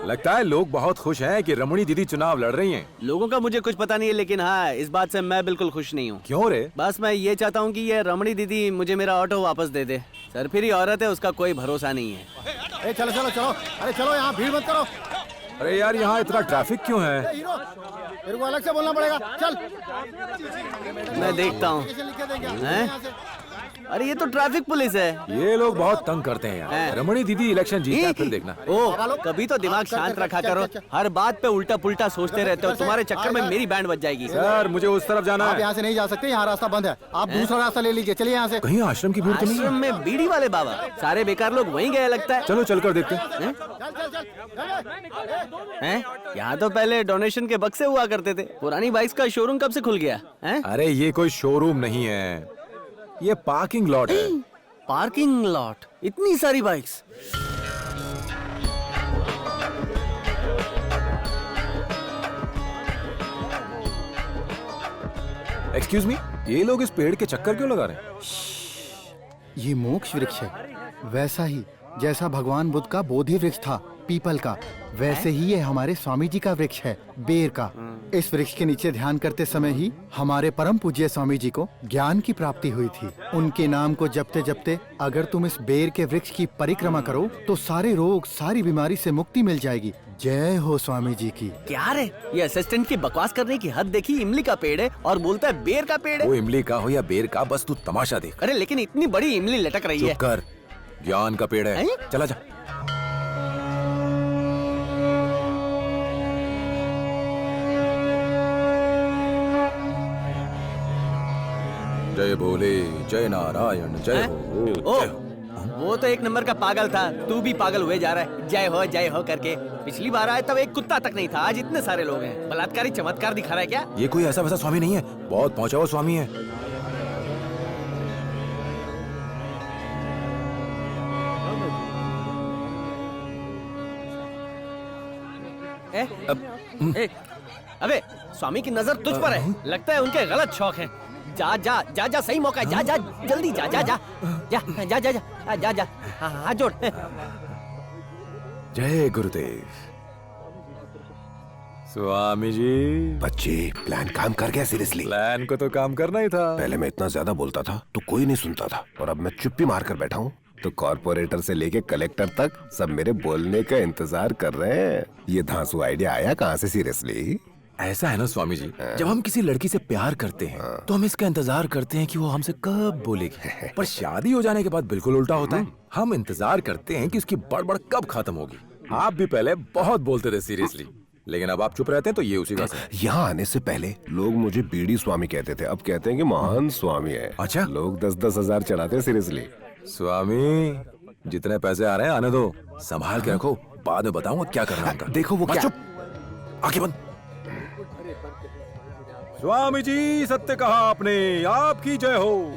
लगता है लोग बहुत खुश हैं कि रमणी दीदी चुनाव लड़ रही हैं। लोगों का मुझे कुछ पता नहीं है, लेकिन हाँ, इस बात से मैं बिल्कुल खुश नहीं हूँ। क्यों रे? बस मैं ये चाहता हूँ कि ये रमणी दीदी मुझे मेरा ऑटो वापस दे दे। सरफिरी औरत है, उसका कोई भरोसा नहीं है। चलो चलो चलो, अरे चलो, यहाँ भीड़ मत करो। अरे यार, यहाँ इतना ट्रैफिक क्यों है? हीरो, तेरे को अलग से बोलना पड़ेगा। चल, मैं देखता हूँ। अरे ये तो ट्रैफिक पुलिस है। ये लोग बहुत तंग करते हैं यार। रमणी दीदी इलेक्शन जीते फिर देखना। ओ, कभी तो दिमाग शांत रखा करो। हर बात पे उल्टा पुल्टा सोचते रहते हो। तुम्हारे चक्कर में मेरी बैंड बज जाएगी। सर, मुझे उस तरफ जाना है। आप यहाँ से नहीं जा सकते, यहाँ रास्ता बंद है। आप दूसरा रास्ता ले लीजिए। चलिए यहाँ से। कहीं आश्रम की भीड़ तो नहीं है? आश्रम में बीड़ी वाले बाबा, सारे बेकार लोग वहीं गए लगता है। चलो चलकर देखते हैं। यहाँ तो पहले डोनेशन के बक्से हुआ करते थे। पुरानी बाइक्स का शोरूम कब से खुल गया है? अरे ये कोई शोरूम नहीं है, ये पार्किंग लॉट है। पार्किंग लॉट, इतनी सारी बाइक्स। एक्सक्यूज मी, ये लोग इस पेड़ के चक्कर क्यों लगा रहे हैं? ये मोक्ष वृक्ष है, वैसा ही जैसा भगवान बुद्ध का बोधि वृक्ष था पीपल का, वैसे ही ये हमारे स्वामी जी का वृक्ष है, बेर का। इस वृक्ष के नीचे ध्यान करते समय ही हमारे परम पूज्य स्वामी जी को ज्ञान की प्राप्ति हुई थी। उनके नाम को जपते जपते अगर तुम इस बेर के वृक्ष की परिक्रमा करो तो सारे रोग, सारी बीमारी से मुक्ति मिल जाएगी। जय हो स्वामी जी की। क्या रे, ये असिस्टेंट की बकवास करने की हद देखी। इमली का पेड़ है और बोलता है बेर का पेड़ है। वो इमली का हो या बेर का, बस तू तमाशा देख। अरे लेकिन इतनी बड़ी इमली लटक रही है। चुप कर, ज्ञान का पेड़ है। चला जा। जय भोले, जय नारायण, जय हो। ओ, वो तो एक नंबर का पागल था। तू भी पागल हुए जा रहा है जय हो करके। पिछली बार आए तब एक कुत्ता तक नहीं था, आज इतने सारे लोग हैं। बलात्कारी चमत्कार दिखा रहा है क्या? ये कोई ऐसा वैसा स्वामी नहीं है, बहुत पहुंचा हुआ स्वामी है। अबे, स्वामी की नजर तुझ पर है। लगता है उनके गलत शौक हैं। जा जा जा जा, सही मौका है। जा जा, जल्दी जा जा जा जा जा जा जा जा जा। हाथ जोड़। जय गुरुदेव। स्वामी जी। बच्चे, प्लान काम कर गया? सीरियसली? प्लान को तो काम करना ही था। पहले मैं इतना ज्यादा बोलता था तो कोई नहीं सुनता था, और अब मैं चुप्पी मार कर बैठा हूँ तो कॉर्पोरेटर से लेके कलेक्टर तक सब मेरे बोलने का इंतजार कर रहे हैं। ये धांसू आइडिया आया कहाँ से? सीरियसली? ऐसा है ना स्वामी जी, जब हम किसी लड़की से प्यार करते हैं तो हम इसका इंतजार करते हैं कि वो हमसे कब बोलेगी, पर शादी हो जाने के बाद बिल्कुल उल्टा होता है। हम इंतजार करते हैं कि उसकी बड़बड़ कब खत्म होगी। आप भी पहले बहुत बोलते थे सीरियसली, लेकिन अब आप चुप रहते हैं तो ये उसी का असर है। यहाँ आने से पहले लोग मुझे बीड़ी स्वामी कहते थे, अब कहते हैं कि महान स्वामी है। अच्छा, लोग 10-10 हजार चढ़ाते हैं। सीरियसली? स्वामी, जितने पैसे आ रहे हैं आने दो, संभाल के रखो, बाद में बताऊंगा क्या करना है। देखो वो क्या। आंखें बंद। स्वामी जी, सत्य कहा आपने, आपकी जय हो।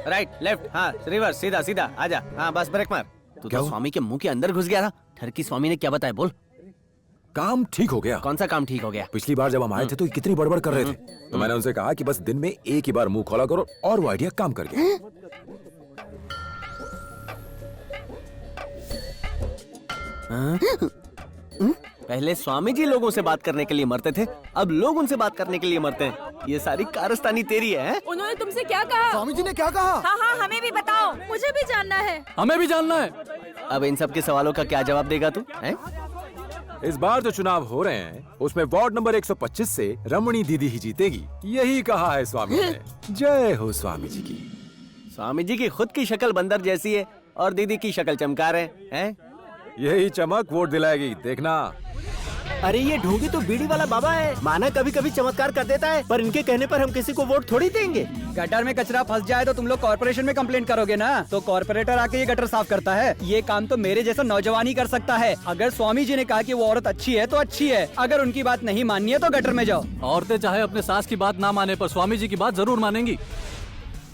राइट, लेफ्ट, हाँ, रिवर्स, सीधा सीधा, आजा। हाँ बस, ब्रेक मार। तू तो स्वामी के मुंह के अंदर घुस गया था। ठरकी स्वामी ने क्या बताया, बोल। काम ठीक हो गया। कौन सा काम ठीक हो गया? पिछली बार जब हम आए थे तो कितनी बड़बड़ कर रहे थे, तो मैंने उनसे कहा कि बस दिन में एक ही बार मुंह खोला करो, और वो आइडिया काम कर गया। पहले स्वामी जी लोगों से बात करने के लिए मरते थे, अब लोग उनसे बात करने के लिए मरते हैं। ये सारी कारस्तानी तेरी है। उन्होंने तुमसे क्या कहा? स्वामी जी ने क्या कहा? हाँ हाँ, हमें भी बताओ, मुझे भी जानना है। हमें भी जानना है। अब इन सब के सवालों का क्या जवाब देगा तू? इस बार जो चुनाव हो रहे हैं उसमें वार्ड नंबर 125 से रमणी दीदी ही जीतेगी, यही कहा है स्वामी ने। जय हो स्वामी जी की। स्वामी जी की खुद की शक्ल बंदर जैसी है और दीदी की शक्ल चमकार है? यही चमक वोट दिलाएगी, देखना। अरे ये ढोंगी तो बीड़ी वाला बाबा है। माना कभी कभी चमत्कार कर देता है, पर इनके कहने पर हम किसी को वोट थोड़ी देंगे। गटर में कचरा फंस जाए तो तुम लोग कॉर्पोरेशन में कंप्लेंट करोगे ना, तो कॉर्पोरेटर आके ये गटर साफ करता है। ये काम तो मेरे जैसा नौजवान ही कर सकता है। अगर स्वामी जी ने कहा कि वो औरत अच्छी है तो अच्छी है, अगर उनकी बात नहीं माननी है तो गटर में जाओ। औरतें चाहे अपने सास की बात ना माने, पर स्वामी जी की बात जरूर मानेंगी।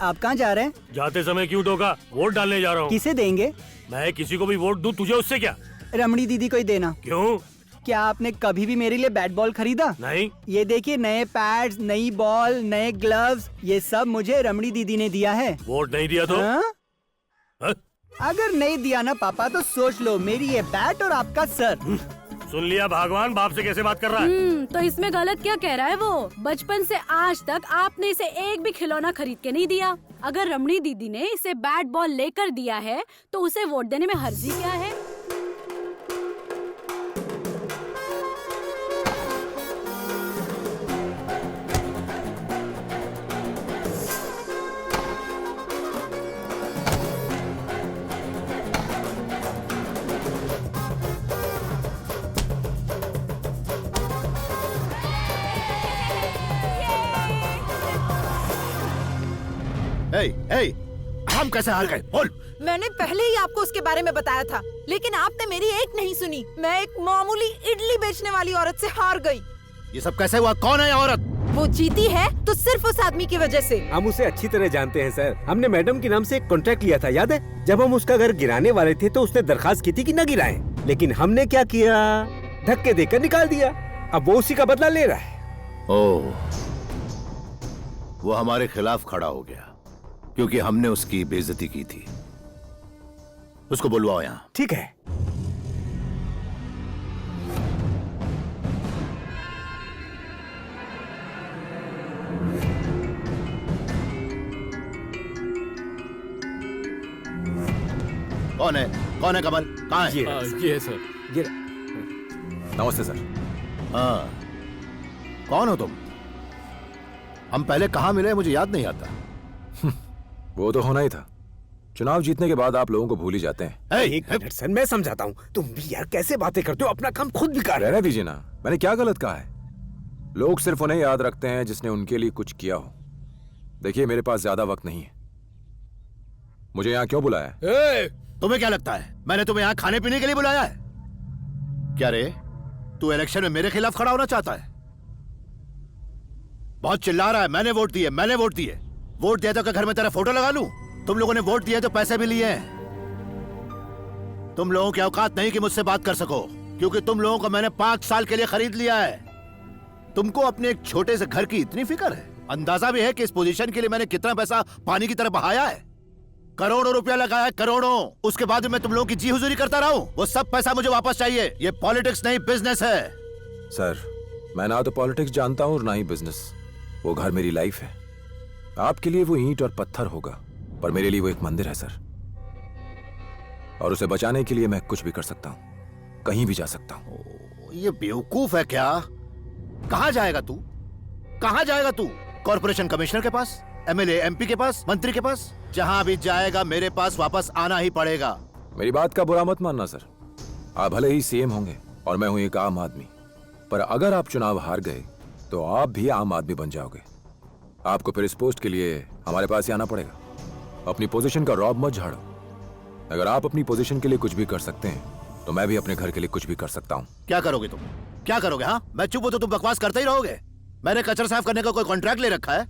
आप कहाँ जा रहे हैं? जाते समय क्यों टोका? वोट डालने जा रहा हूँ। किसे देंगे? मैं किसी को भी वोट दूं, तुझे उससे क्या? रमणी दीदी को ही देना। क्यों? क्या आपने कभी भी मेरे लिए बैट बॉल खरीदा? नहीं। ये देखिए, नए पैड्स, नई बॉल, नए ग्लव्स, ये सब मुझे रमणी दीदी ने दिया है। वोट नहीं दिया तो? अगर नहीं दिया ना पापा तो सोच लो मेरी ये बैट और आपका सर। सुन लिया भगवान, बाप से कैसे बात कर रहा है? तो इसमें गलत क्या कह रहा है वो? बचपन से आज तक आपने इसे एक भी खिलौना खरीद के नहीं दिया। अगर रमणी दीदी ने इसे बैट बॉल लेकर दिया है तो उसे वोट देने में हर्जी क्या है? हम कैसे हार गए? बोल। मैंने पहले ही आपको उसके बारे में बताया था, लेकिन आपने मेरी एक नहीं सुनी। मैं एक मामूली इडली बेचने वाली औरत से हार गई। ये सब कैसे हुआ? कौन है ये औरत? वो जीती है तो सिर्फ उस आदमी की वजह से। हम उसे अच्छी तरह जानते हैं सर। हमने मैडम के नाम से एक कॉन्ट्रैक्ट लिया था, याद है? जब हम उसका घर गिराने वाले थे तो उसने दरखास्त की थी कि न गिराएं, लेकिन हमने क्या किया, धक्के देकर निकाल दिया। अब वो उसी का बदला ले रहा है। ओह, वो हमारे खिलाफ खड़ा हो गया क्योंकि हमने उसकी बेइज्जती की थी। उसको बुलवाओ यहाँ। ठीक है। कौन है? कौन है कमल? कहाँ है? ये सर, ये नमस्ते सर। हाँ, कौन हो तुम? हम पहले कहाँ मिले मुझे याद नहीं आता। वो तो होना ही था। चुनाव जीतने के बाद आप लोगों को भूल ही जाते हैं। एक मिनट सर, मैं समझाता हूँ। तुम भी यार कैसे बातें करते हो, अपना काम खुद भी कर। रहने दीजिए ना, मैंने क्या गलत कहा है? लोग सिर्फ उन्हें याद रखते हैं जिसने उनके लिए कुछ किया हो। देखिए, मेरे पास ज्यादा वक्त नहीं है। मुझे यहाँ क्यों बुलाया है? तुम्हें क्या लगता है मैंने तुम्हें यहाँ खाने पीने के लिए बुलाया है? क्या रे, तू इलेक्शन में मेरे खिलाफ खड़ा होना चाहता है? बहुत चिल्ला रहा है। मैंने वोट दिए, मैंने वोट दिए। वोट दिया तो क्या घर में तेरा फोटो लगा लूं? तुम लोगों ने वोट दिया तो पैसे भी लिए हैं। तुम लोगों की औकात नहीं कि मुझसे बात कर सको, क्योंकि तुम लोगों को मैंने 5 साल के लिए खरीद लिया है। तुमको अपने एक छोटे से घर की इतनी फिक्र है? अंदाजा भी है कि इस पोजीशन के लिए मैंने कितना पैसा पानी की तरह बहाया है? करोड़ों रुपया लगाया है, करोड़ों। उसके बाद भी मैं तुम लोगों की जी हुजूरी करता रहा हूं। वो सब पैसा मुझे वापस चाहिए। ये पॉलिटिक्स नहीं, बिजनेस है। सर, मैं ना तो पॉलिटिक्स जानता हूँ और ना ही बिजनेस। वो घर मेरी लाइफ है। आपके लिए वो ईंट और पत्थर होगा, पर मेरे लिए वो एक मंदिर है सर। और उसे बचाने के लिए मैं कुछ भी कर सकता हूँ, कहीं भी जा सकता हूँ। ये बेवकूफ है क्या? कहाँ जाएगा तू? कहाँ जाएगा तू? कॉर्पोरेशन कमिश्नर के पास, एमएलए एमपी के पास, मंत्री के पास? जहां भी जाएगा मेरे पास वापस आना ही पड़ेगा। मेरी बात का बुरा मत मानना सर। आप भले ही सीएम होंगे और मैं हूं एक आम आदमी, पर अगर आप चुनाव हार गए तो आप भी आम आदमी बन जाओगे। आपको फिर इस पोस्ट के लिए हमारे पास ही आना पड़ेगा। अपनी पोजीशन का रौब मत झाड़ो। अगर आप अपनी पोजीशन के लिए कुछ भी कर सकते हैं तो मैं भी अपने घर के लिए कुछ भी कर सकता हूँ। क्या करोगे तुम? क्या करोगे? हाँ, मैं चुप हूं तो तुम बकवास करते ही रहोगे। मैंने कचरा साफ करने का कोई कॉन्ट्रैक्ट ले रखा है?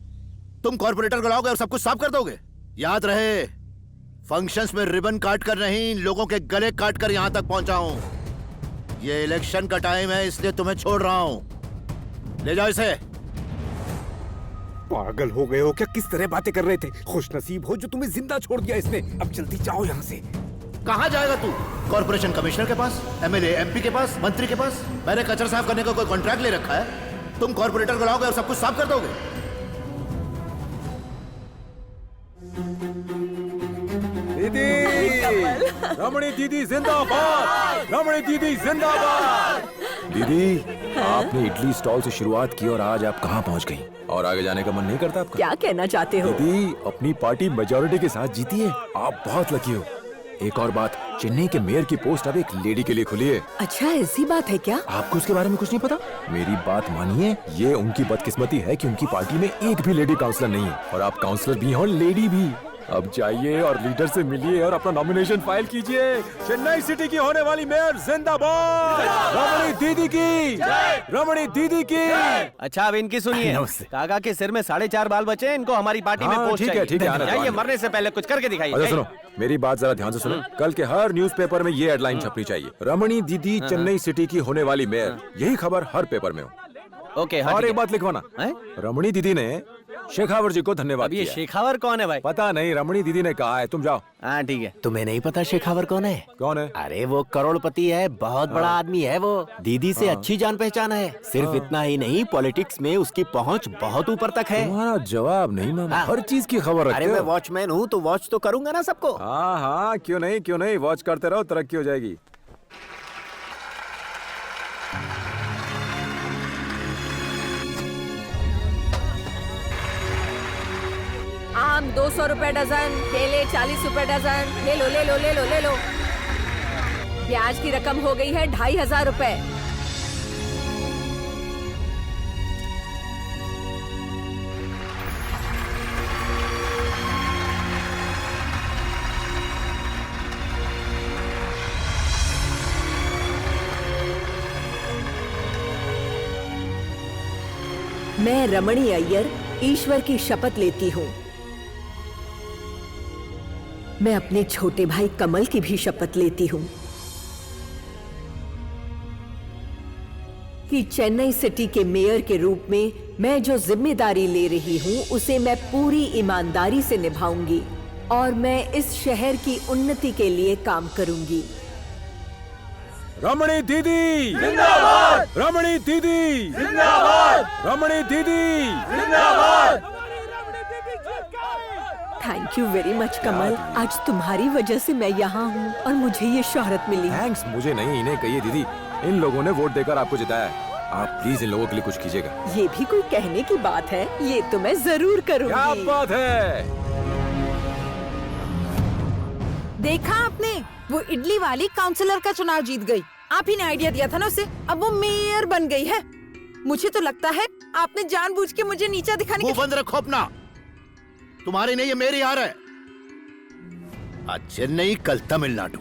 तुम कॉर्पोरेटर को लाओगे और सब कुछ साफ कर दोगे? याद रहे, फंक्शंस में रिबन काट कर नहीं, लोगों के गले काट कर यहाँ तक पहुंचा हूं। ये इलेक्शन का टाइम है, इसलिए तुम्हें छोड़ रहा हूं। ले जाओ इसे। पागल हो गए हो क्या? किस तरह बातें कर रहे थे? खुशनसीब हो जो तुम्हें जिंदा छोड़ दिया इसने। अब जल्दी जाओ यहाँ से। कहाँ जाएगा तू? कॉर्पोरेशन कमिश्नर के पास, एमएलए एमपी के पास, मंत्री के पास? मैंने कचरा साफ करने का कोई कॉन्ट्रैक्ट ले रखा है? तुम कॉर्पोरेटर को लाओगे और सब कुछ साफ कर दोगे? दीदी, रमणी दीदी जिंदाबाद! रमणी दीदी जिंदाबाद! दीदी, आपने इडली स्टॉल से शुरुआत की और आज आप कहाँ पहुँच गई? और आगे जाने का मन नहीं करता आपका? क्या कहना चाहते हो? दीदी, अपनी पार्टी मेजॉरिटी के साथ जीती है। आप बहुत लकी हो। एक और बात, चेन्नई के मेयर की पोस्ट अब एक लेडी के लिए खुली है। अच्छा, ऐसी बात है क्या? आपको उसके बारे में कुछ नहीं पता? मेरी बात मानिए, ये उनकी बदकिस्मती है कि उनकी पार्टी में एक भी लेडी काउंसलर नहीं है, और आप काउंसलर भी हैं और लेडी भी। अब जाइए और लीडर से मिलिए और अपना नॉमिनेशन फाइल कीजिए। चेन्नई सिटी की होने वाली मेयर जिंदाबाद! रमणी दीदी की! रमणी दीदी की! अच्छा, अब इनकी सुनिए। काका के सिर में 4.5 बाल बचे हैं, इनको हमारी पार्टी में पोस्ट चाहिए। ठीक है, जाइए, मरने से पहले कुछ करके दिखाइए। अच्छा सुनो, मेरी बात जरा ध्यान से सुनो। कल के हर न्यूज़पेपर में ये हेडलाइन छपनी चाहिए, रमणी दीदी चेन्नई सिटी की होने वाली मेयर। यही खबर हर पेपर में हो। ओके हाँ, और ठीक एक बात लिखवाना, है। रमणी दीदी ने शेखावर जी को धन्यवाद अब ये किया। शेखावर कौन है भाई? पता नहीं, रमणी दीदी ने कहा है, तुम जाओ। हाँ ठीक है। तुम्हें नहीं पता शेखावर कौन है? कौन है? अरे वो करोड़पति है, बहुत बड़ा आदमी है वो। दीदी से अच्छी जान पहचान है। सिर्फ इतना ही नहीं, पॉलिटिक्स में उसकी पहुंच बहुत ऊपर तक है। तुम्हारा जवाब नहीं मामा, हर चीज की खबर रखते अरे मैं हो। वॉचमैन हूँ तो वॉच तो करूंगा ना सबको। हाँ हाँ, क्यों नहीं, वॉच करते रहो, तरक्की हो जाएगी। आम 200 रुपए डजन, केले 40 रुपए डजन। ले लो ले लो ले लो ले लो। ब्याज की रकम हो गई है 2500 रुपए। मैं रमणी अय्यर ईश्वर की शपथ लेती हूँ। मैं अपने छोटे भाई कमल की भी शपथ लेती हूँ कि चेन्नई सिटी के मेयर के रूप में मैं जो जिम्मेदारी ले रही हूँ उसे मैं पूरी ईमानदारी से निभाऊंगी और मैं इस शहर की उन्नति के लिए काम करूंगी। रमणी दीदी जिंदाबाद! रमणी दीदी जिंदाबाद! रमणी दीदी जिंदाबाद! थैंक यू वेरी मच कमल। आज तुम्हारी वजह से मैं यहाँ हूँ और मुझे ये शोहरत मिली। थैंक्स मुझे नहीं, इन्हें कहिए दीदी। इन लोगों ने वोट देकर आपको जिताया है। आप प्लीज इन लोगों के लिए कुछ कीजिएगा। ये भी कोई कहने की बात है? ये तो मैं जरूर करूँगी। क्या बात है? देखा आपने, वो इडली वाली काउंसलर का चुनाव जीत गई। आप ही ने आइडिया दिया था ना उसे, अब वो मेयर बन गई है। मुझे तो लगता है आपने जानबूझ के मुझे नीचा दिखाने मुंह बंद रखो अपना। तुम्हारी नहीं, ये मेरी हार है। आज चेन्नई, कल तमिलनाडु।